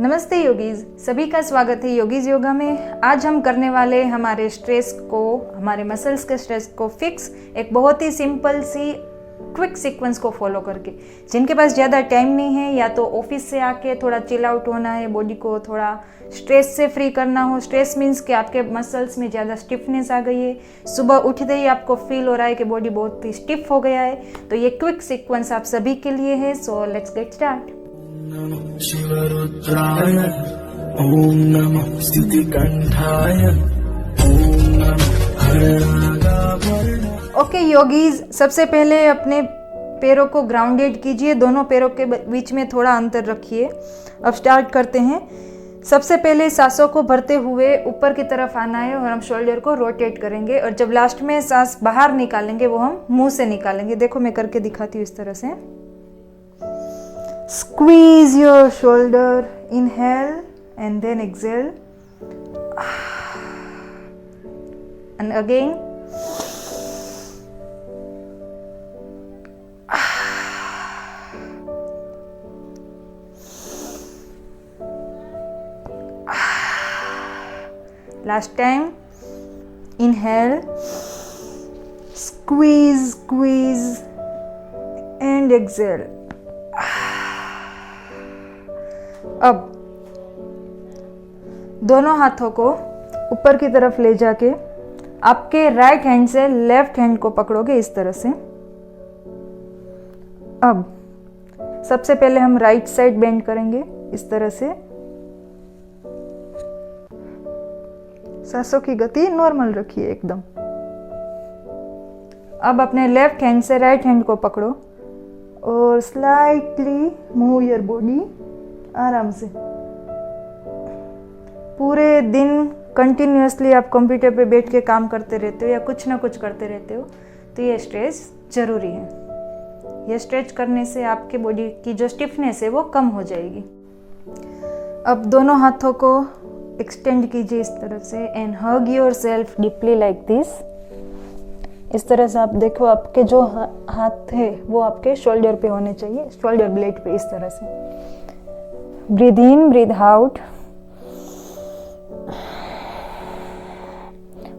नमस्ते योगीज, सभी का स्वागत है योगीज योगा में। आज हम करने वाले हमारे स्ट्रेस को, हमारे मसल्स के स्ट्रेस को फिक्स एक बहुत ही सिंपल सी क्विक सीक्वेंस को फॉलो करके। जिनके पास ज़्यादा टाइम नहीं है या तो ऑफिस से आके थोड़ा चिल आउट होना है, बॉडी को थोड़ा स्ट्रेस से फ्री करना हो। स्ट्रेस मीन्स कि आपके मसल्स में ज़्यादा स्टिफनेस आ गई है, सुबह उठते ही आपको फील हो रहा है कि बॉडी बहुत ही स्टिफ हो गया है, तो ये क्विक सीक्वेंस आप सभी के लिए है। So let's get start. नमः शिवरुद्राय ओम नमः स्थितिकंठाय ओम नमः हरनागाभरण। ओके योगीज, सबसे पहले अपने पैरों को ग्राउंडेड कीजिए, दोनों पैरों के बीच में थोड़ा अंतर रखिए। अब स्टार्ट करते हैं। सबसे पहले सांसों को भरते हुए ऊपर की तरफ आना है और हम शोल्डर को रोटेट करेंगे, और जब लास्ट में सांस बाहर निकालेंगे वो हम मुंह से निकालेंगे। देखो मैं करके दिखाती हूँ इस तरह से। Squeeze your shoulder, inhale and then exhale, and again. Last time, inhale, squeeze and exhale. अब दोनों हाथों को ऊपर की तरफ ले जाके आपके राइट हैंड से लेफ्ट हैंड को पकड़ोगे इस तरह से। अब सबसे पहले हम राइट साइड बेंड करेंगे इस तरह से। सांसों की गति नॉर्मल रखिए एकदम। अब अपने लेफ्ट हैंड से राइट हैंड को पकड़ो और स्लाइटली मूव योर बॉडी आराम से। पूरे दिन कंटिन्यूअसली आप कंप्यूटर पे बैठ के काम करते रहते हो या कुछ ना कुछ करते रहते हो, तो ये स्ट्रेच जरूरी है। ये स्ट्रेच करने से आपके बॉडी की जो स्टिफनेस है वो कम हो जाएगी। अब दोनों हाथों को एक्सटेंड कीजिए इस तरह से and hug yourself deeply like this. इस तरह से आप देखो, आपके जो हाथ है वो आपके शोल्डर पे होने चाहिए, शोल्डर ब्लेड पे, इस तरह से। Breathe in, breathe out.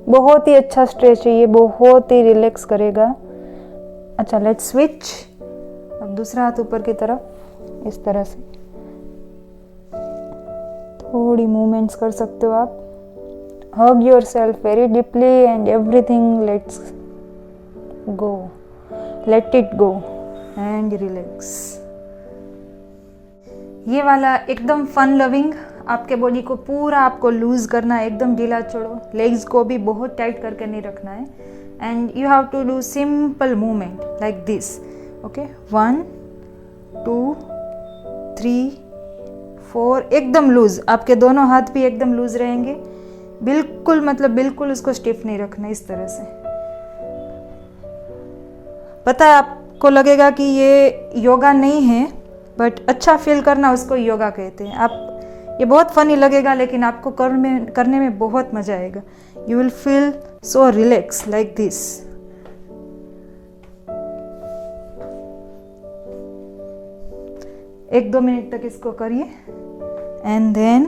बहुत ही अच्छा स्ट्रेच है ये, बहुत ही रिलैक्स करेगा। अच्छा, लेट्स स्विच। अब दूसरा हाथ ऊपर की तरफ इस तरह से थोड़ी मूवमेंट्स कर सकते हो आप। Hug yourself very deeply and everything let's go, let it go and relax. ये वाला एकदम फन लविंग, आपके बॉडी को पूरा आपको लूज करना है, एकदम ढीला छोड़ो। लेग्स को भी बहुत टाइट करके नहीं रखना है। And you have to do simple movement like this. Okay, 1 2 3 4, एकदम लूज। आपके दोनों हाथ भी एकदम लूज रहेंगे, बिल्कुल, मतलब बिल्कुल उसको स्टिफ नहीं रखना। इस तरह से पता है आपको लगेगा कि ये योगा नहीं है, बट अच्छा फील करना उसको योगा कहते हैं। आप, ये बहुत फनी लगेगा लेकिन आपको करने में बहुत मजा आएगा। You will feel so relax like this. एक दो मिनट तक इसको करिए एंड देन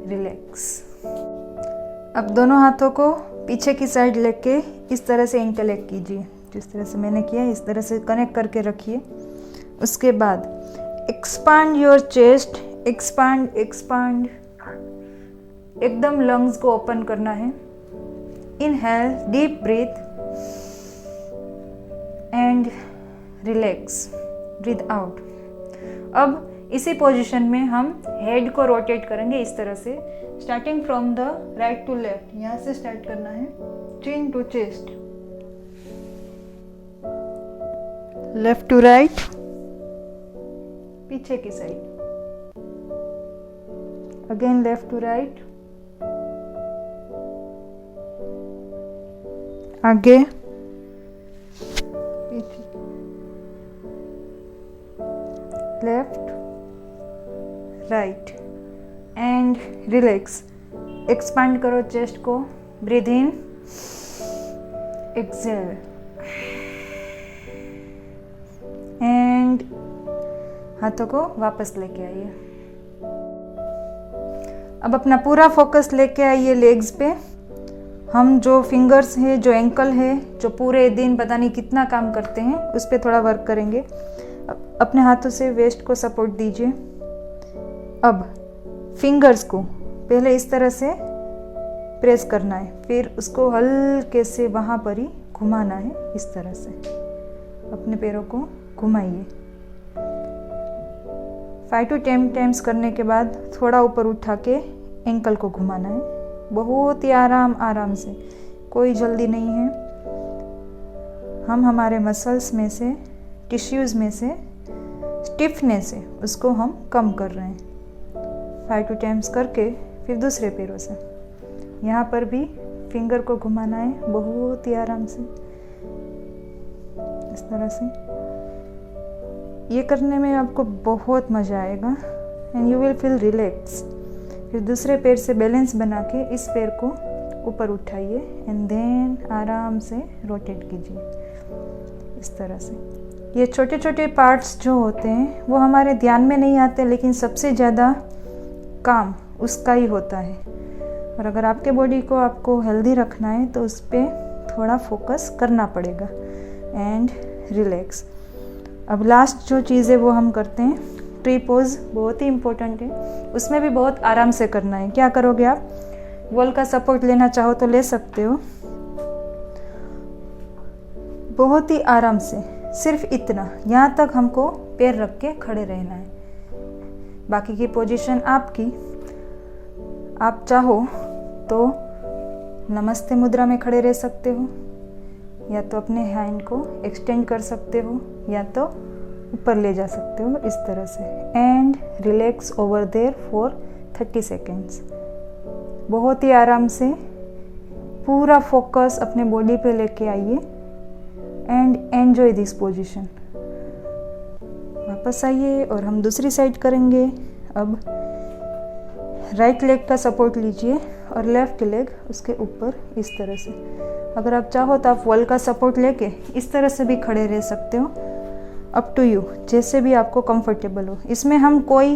रिलैक्स। अब दोनों हाथों को पीछे की साइड लेके इस तरह से इंटरलैक कीजिए, जिस तरह से मैंने किया इस तरह से कनेक्ट करके रखिए। उसके बाद एक्सपांड योर चेस्ट, एक्सपांड, एकदम लंग्स को ओपन करना है। Inhale, deep breath and relax, breath out. अब इसी पोजीशन में हम हेड को रोटेट करेंगे इस तरह से, starting from the right to left. यहाँ से स्टार्ट करना है, chin to chest, left to right, पीछे की side, again left to right, आगे, पीछे, left right and relax. Expand करो चेस्ट को, ब्रीथ इन, एक्सेल एंड हाथों को वापस लेके आइए। अब अपना पूरा फोकस लेके आइए लेग्स पे। हम जो फिंगर्स है, जो एंकल है, जो पूरे दिन पता नहीं कितना काम करते हैं, उस पर थोड़ा वर्क करेंगे। अपने हाथों से वेस्ट को सपोर्ट दीजिए। अब फिंगर्स को पहले इस तरह से प्रेस करना है, फिर उसको हल्के से वहाँ पर ही घुमाना है। इस तरह से अपने पैरों को घुमाइए। 5 to 10 टाइम्स करने के बाद थोड़ा ऊपर उठा के एंकल को घुमाना है। बहुत ही आराम से, कोई जल्दी नहीं है। हम हमारे मसल्स में से, टिश्यूज़ में से स्टिफनेस है उसको हम कम कर रहे हैं। 5 to 10 टाइम्स करके फिर दूसरे पैरों से यहाँ पर भी फिंगर को घुमाना है बहुत ही आराम से, इस तरह से। ये करने में आपको बहुत मज़ा आएगा and you will feel relax. फिर दूसरे पैर से बैलेंस बना के इस पैर को ऊपर उठाइए एंड देन आराम से रोटेट कीजिए इस तरह से। ये छोटे छोटे पार्ट्स जो होते हैं वो हमारे ध्यान में नहीं आते, लेकिन सबसे ज़्यादा काम उसका ही होता है। और अगर आपके बॉडी को आपको हेल्दी रखना है तो उस पर थोड़ा फोकस करना पड़ेगा एंड रिलैक्स। अब लास्ट जो चीज़ है वो हम करते हैं ट्री पोज, बहुत ही इम्पोर्टेंट है। उसमें भी बहुत आराम से करना है। क्या करोगे आप, वॉल का सपोर्ट लेना चाहो तो ले सकते हो, बहुत ही आराम से, सिर्फ इतना, यहाँ तक हमको पैर रख के खड़े रहना है। बाकी की पोजीशन आपकी। आप चाहो तो नमस्ते मुद्रा में खड़े रह सकते हो, या तो अपने हैंड को एक्सटेंड कर सकते हो, या तो ऊपर ले जा सकते हो इस तरह से। And relax over there for 30 seconds. बहुत ही आराम से पूरा फोकस अपने बॉडी पे लेके आइए एंड एंजॉय दिस पोजीशन। वापस आइए और हम दूसरी साइड करेंगे। अब राइट लेग का सपोर्ट लीजिए और लेफ्ट लेग उसके ऊपर इस तरह से। अगर आप चाहो तो आप वॉल का सपोर्ट लेके इस तरह से भी खड़े रह सकते हो, अप टू यू, जैसे भी आपको कंफर्टेबल हो। इसमें हम कोई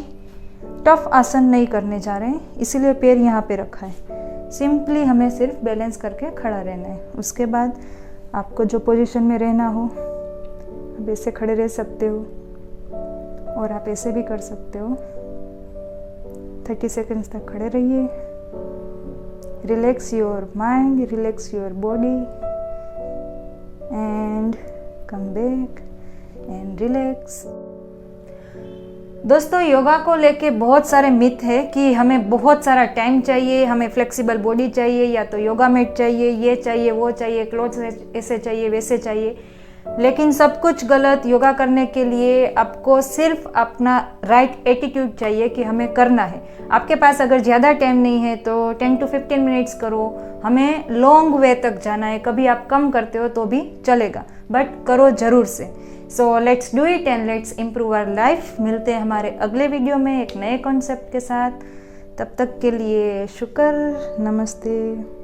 टफ आसन नहीं करने जा रहे हैं, इसीलिए पैर यहाँ पे रखा है। सिंपली हमें सिर्फ बैलेंस करके खड़ा रहना है। उसके बाद आपको जो पोजीशन में रहना हो, आप ऐसे खड़े रह सकते हो और आप ऐसे भी कर सकते हो। 30 सेकेंड्स तक खड़े रहिए। Relax your mind, relax your body and come back and relax. दोस्तों, योगा को लेके बहुत सारे मिथ है कि हमें बहुत सारा टाइम चाहिए, हमें फ्लेक्सिबल बॉडी चाहिए, या तो योगा मैट चाहिए, ये चाहिए, वो चाहिए, क्लोथ्स ऐसे चाहिए, वैसे चाहिए। लेकिन सब कुछ गलत। योगा करने के लिए आपको सिर्फ अपना राइट एटीट्यूड चाहिए कि हमें करना है। आपके पास अगर ज़्यादा टाइम नहीं है तो 10 to 15 मिनट्स करो। हमें लॉन्ग वे तक जाना है। कभी आप कम करते हो तो भी चलेगा, बट करो ज़रूर से। So let's do it and let's improve our life. मिलते हैं हमारे अगले वीडियो में एक नए कॉन्सेप्ट के साथ। तब तक के लिए शुक्र, नमस्ते।